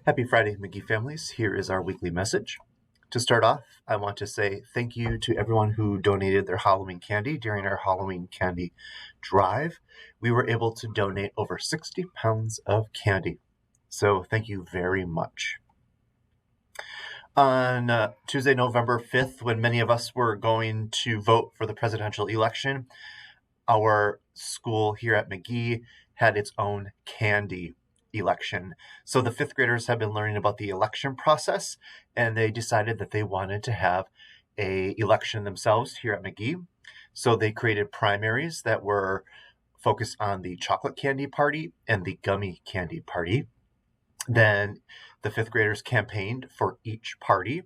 Happy Friday, Magee families. Here is our weekly message. To start off, I want to say thank you to everyone who donated their Halloween candy during our Halloween candy drive. We were able to donate over 60 pounds of candy. So thank you very much. On Tuesday, November 5th, when many of us were going to vote for the presidential election, our school here at Magee had its own candy election. So the fifth graders have been learning about the election process, and they decided that they wanted to have a election themselves here at Magee. So they created primaries that were focused on the chocolate candy party and the gummy candy party. Then the fifth graders campaigned for each party.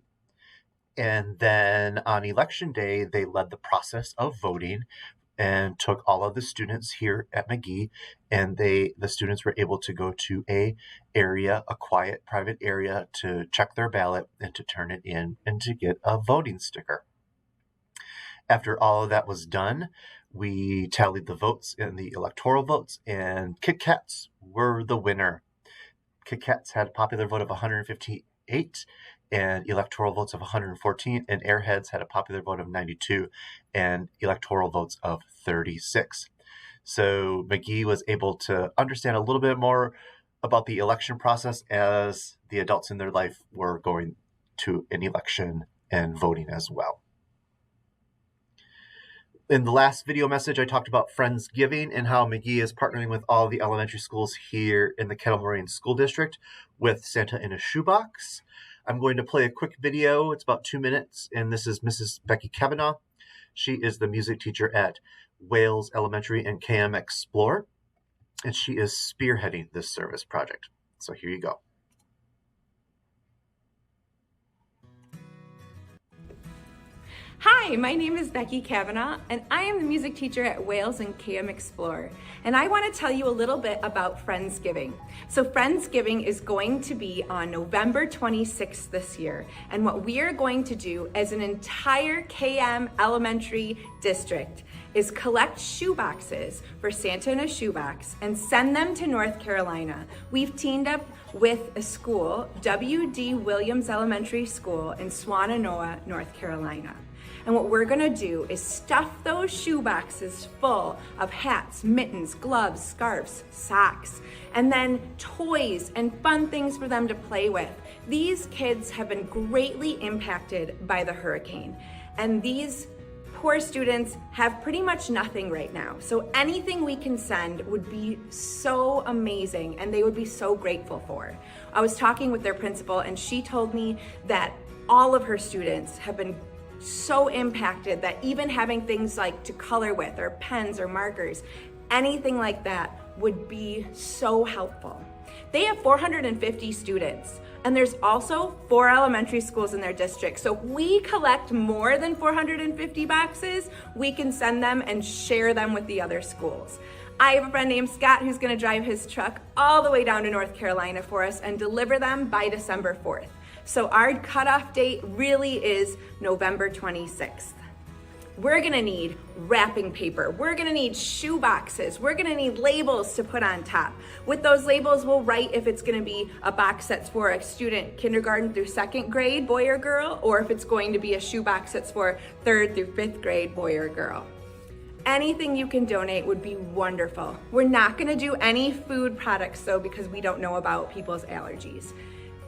And then on election day, they led the process of voting and took all of the students here at Magee, and the students were able to go to a quiet private area to check their ballot and to turn it in and to get a voting sticker. After all of that was done, we tallied the votes and the electoral votes, and Kit Kats were the winner. Kit Kats had a popular vote of 158 and electoral votes of 114, and Airheads had a popular vote of 92 and electoral votes of 36. So Magee was able to understand a little bit more about the election process as the adults in their life were going to an election and voting as well. In the last video message, I talked about Friendsgiving and how Magee is partnering with all the elementary schools here in the Kettle Moraine School District with Santa in a Shoebox. I'm going to play a quick video. It's about 2 minutes, and this is Mrs. Becky Kavanaugh. She is the music teacher at Wales Elementary and KM Explore, and she is spearheading this service project. So here you go. Hi, my name is Becky Kavanaugh, and I am the music teacher at Wales and KM Explore. And I want to tell you a little bit about Friendsgiving. So Friendsgiving is going to be on November 26th this year. And what we are going to do as an entire KM elementary district is collect shoeboxes for Santa in a Shoebox and send them to North Carolina. We've teamed up with a school, W.D. Williams Elementary School in Swannanoa, North Carolina. And what we're gonna do is stuff those shoeboxes full of hats, mittens, gloves, scarves, socks, and then toys and fun things for them to play with. These kids have been greatly impacted by the hurricane, and these poor students have pretty much nothing right now. So anything we can send would be so amazing, and they would be so grateful for. I was talking with their principal, and she told me that all of her students have been so impacted that even having things like to color with or pens or markers, anything like that would be so helpful. They have 450 students, and there's also 4 elementary schools in their district. So if we collect more than 450 boxes, we can send them and share them with the other schools. I have a friend named Scott who's gonna drive his truck all the way down to North Carolina for us and deliver them by December 4th. So our cutoff date really is November 26th. We're gonna need wrapping paper. We're gonna need shoe boxes. We're gonna need labels to put on top. With those labels, we'll write if it's gonna be a box that's for a student kindergarten through 2nd grade, boy or girl, or if it's going to be a shoe box that's for 3rd through 5th grade, boy or girl. Anything you can donate would be wonderful. We're not gonna do any food products though, because we don't know about people's allergies.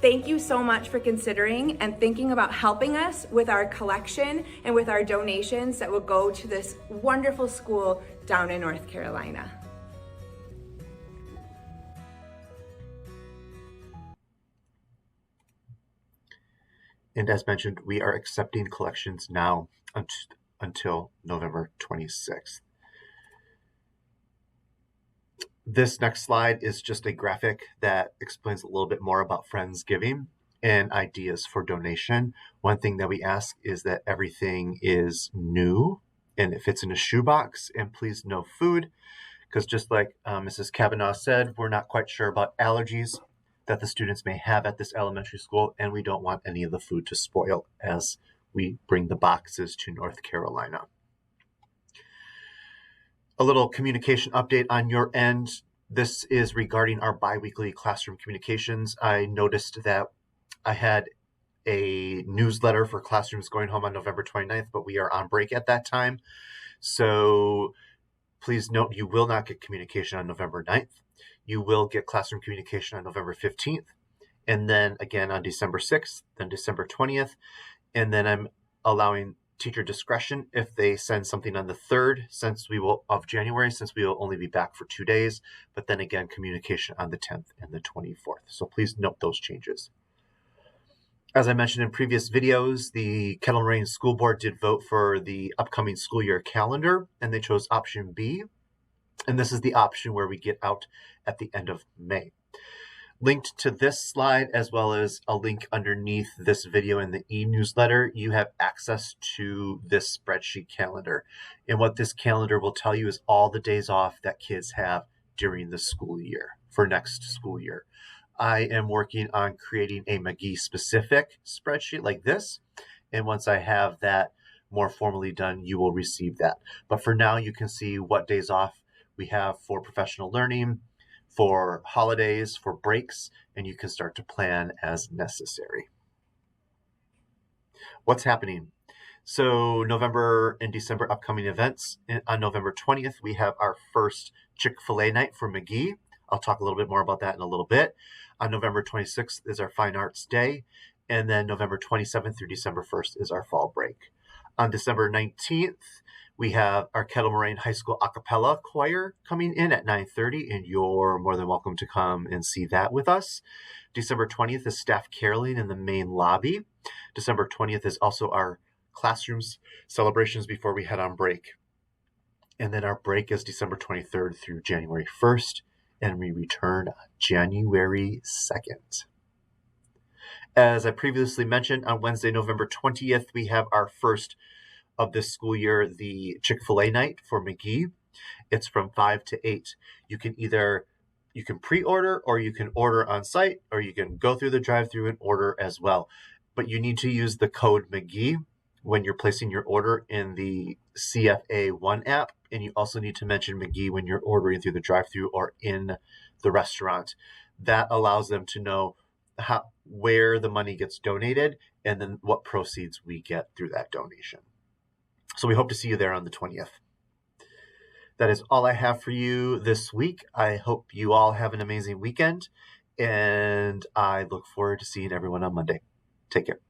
Thank you so much for considering and thinking about helping us with our collection and with our donations that will go to this wonderful school down in North Carolina. And as mentioned, we are accepting collections now until November 26th. This next slide is just a graphic that explains a little bit more about Friendsgiving and ideas for donation. One thing that we ask is that everything is new and it fits in a shoebox, and please no food, because just like Mrs. Kavanaugh said, we're not quite sure about allergies that the students may have at this elementary school, and we don't want any of the food to spoil as we bring the boxes to North Carolina. A little communication update on your end. This is regarding our biweekly classroom communications. I noticed that I had a newsletter for classrooms going home on November 29th, but we are on break at that time. So please note you will not get communication on November 9th. You will get classroom communication on November 15th, and then again on December 6th, then December 20th, and then I'm allowing teacher discretion if they send something on the 3rd of January, since we will only be back for 2 days, but then again communication on the 10th and the 24th. So please note those changes. As I mentioned in previous videos, the Kettle Moraine School Board did vote for the upcoming school year calendar, and they chose option B. And this is the option where we get out at the end of May. Linked to this slide, as well as a link underneath this video in the e-newsletter, you have access to this spreadsheet calendar. And what this calendar will tell you is all the days off that kids have during the school year for next school year. I am working on creating a Magee specific spreadsheet like this. And once I have that more formally done, you will receive that. But for now, you can see what days off we have for professional learning, for holidays, for breaks, and you can start to plan as necessary. What's happening? So November and December upcoming events. On November 20th, we have our first Chick-fil-A night for Magee. I'll talk a little bit more about that in a little bit. On November 26th is our Fine Arts Day, and then November 27th through December 1st is our fall break. On December 19th, we have our Kettle Moraine High School a cappella choir coming in at 9:30, and you're more than welcome to come and see that with us. December 20th is staff caroling in the main lobby. December 20th is also our classrooms celebrations before we head on break. And then our break is December 23rd through January 1st, and we return on January 2nd. As I previously mentioned, on Wednesday, November 20th, we have our first of this school year, the Chick-fil-A night for Magee. It's from 5 to 8. You can pre-order, or you can order on site, or you can go through the drive-through and order as well. But you need to use the code Magee when you're placing your order in the CFA One app, and you also need to mention Magee when you're ordering through the drive-through or in the restaurant. That allows them to know where the money gets donated and then what proceeds we get through that donation. So we hope to see you there on the 20th. That is all I have for you this week. I hope you all have an amazing weekend, and I look forward to seeing everyone on Monday. Take care.